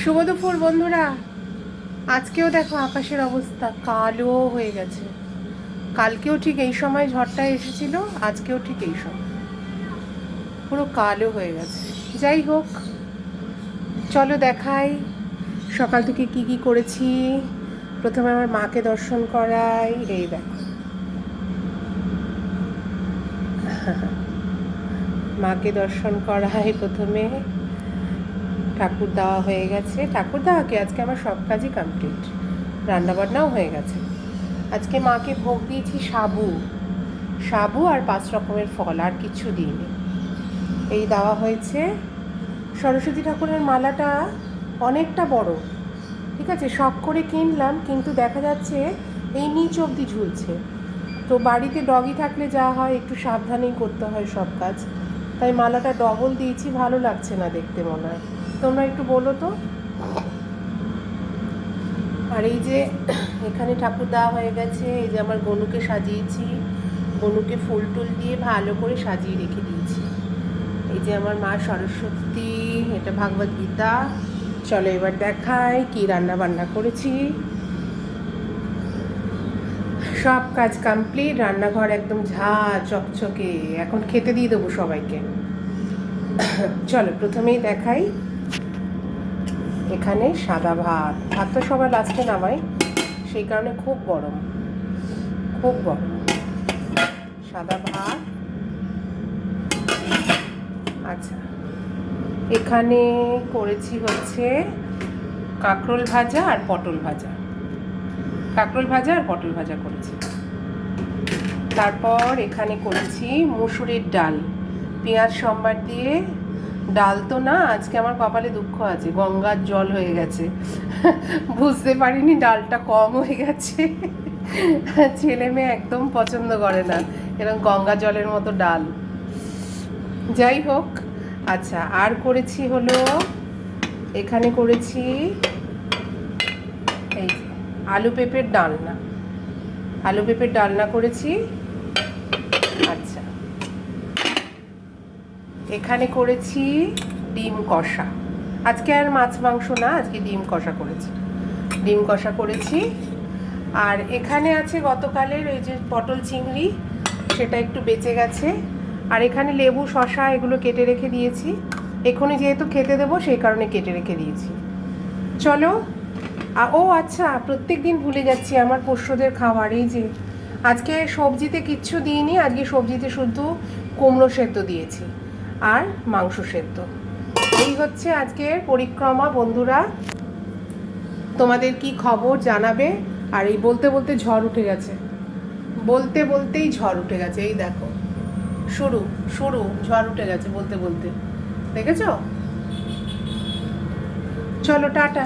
শুভ দুপুর বন্ধুরা। আজকেও দেখো আকাশের অবস্থা কালো হয়ে গেছে। কালকেও ঠিক এই সময় ঝড়টা এসেছিল, আজকেও ঠিক এই সময় পুরো কালো হয়ে গেছে। যাই হোক, চলো দেখাই সকাল থেকে কি কি করেছি। প্রথমে আমার মাকে দর্শন করাই। এই দেখো মাকে দর্শন করাই প্রথমে। ঠাকুর দেওয়া হয়ে গেছে। ঠাকুর দেওয়াকে আজকে আমার সব কাজই কমপ্লিট, রান্নাবান্নাও হয়ে গেছে। আজকে মাকে ভোগ দিয়েছি সাবু সাবু আর 5 রকমের ফল, আর কিছু দিইনি। এই দেওয়া হয়েছে। সরস্বতী ঠাকুরের মালাটা অনেকটা বড়, ঠিক আছে, শখ করে কিনলাম, কিন্তু দেখা যাচ্ছে এই নিচ অবধি ঝুলছে। তো বাড়িতে ডগি থাকলে যা হয় একটু সাবধানেই করতে হয় সব কাজ, তাই মালাটা ডবল দিয়েছি। ভালো লাগছে না দেখতে মনে হয়, তোমরা একটু বলো তো। আর এই যে এখানে ঠাকুর দেওয়া হয়ে গেছে। এই যে আমার গনুকে সাজিয়েছি, গনুকে ফুল টুল দিয়ে ভালো করে সাজিয়ে রেখে দিয়েছি। এই যে আমার মা সরস্বতী, এটা ভাগবত গীতা। চলো এবার দেখাই কি রান্না বান্না করেছি। সব কাজ কমপ্লিট, রান্নাঘর একদম ঝা চকচকে। এখন খেতে দিয়ে দেবো সবাইকে। চলো প্রথমেই দেখাই। এখানে সাদা ভাত, ভাতটা সবার লাস্টে নামাই, সেই কারণে খুব গরম, খুব গরম। সাদা ভাত। আচ্ছা, এখানে করেছি হচ্ছে কাঁকরোল ভাজা আর পটল ভাজা। কাঁকরোল ভাজা আর পটল ভাজা করেছি। তারপর এখানে করেছি মুসুরির ডাল, পেঁয়াজ সম্বার দিয়ে। ডাল তো না, আজকে আমার কপালে দুঃখ আছে, গঙ্গার জল হয়ে গেছে। বুঝতে পারিনি ডালটা কম হয়ে গেছে। ছেলে মেয়ে একদম পছন্দ করে না এরকম গঙ্গা জলের মতো ডাল। যাই হোক, আচ্ছা, আর করেছি হলো এখানে করেছি এই যে আলু পেঁপের ডালনা। আলু পেঁপের ডালনা করেছি। আচ্ছা, এখানে করেছি ডিম কষা। আজকে আর মাছ মাংস না, আজকে ডিম কষা করেছি। ডিম কষা করেছি। আর এখানে আছে গতকালের ওই যে পটল চিংড়ি, সেটা একটু বেঁচে গেছে। আর এখানে লেবু শসা এগুলো কেটে রেখে দিয়েছি, এখনই যেহেতু খেতে দেবো সেই কারণে কেটে রেখে দিয়েছি। চলো। ও আচ্ছা, প্রত্যেক দিন ভুলে যাচ্ছি আমার পোষ্যদের খাবার। এই যে আজকে সবজিতে কিচ্ছু দিইনি, আজকে সবজিতে শুধু কুমড়ো সেদ্ধ দিয়েছি আর মাংস সেদ্ধ। এই হচ্ছে আজকের পরিক্রমা বন্ধুরা। তোমাদের কি খবর জানাবে। আর এই বলতে বলতে ঝড় উঠে গেছে, বলতে বলতেই ঝড় উঠে গেছে। এই দেখো, শুরু শুরু ঝড় উঠে গেছে বলতে বলতে, দেখেছো। চলো টাটা।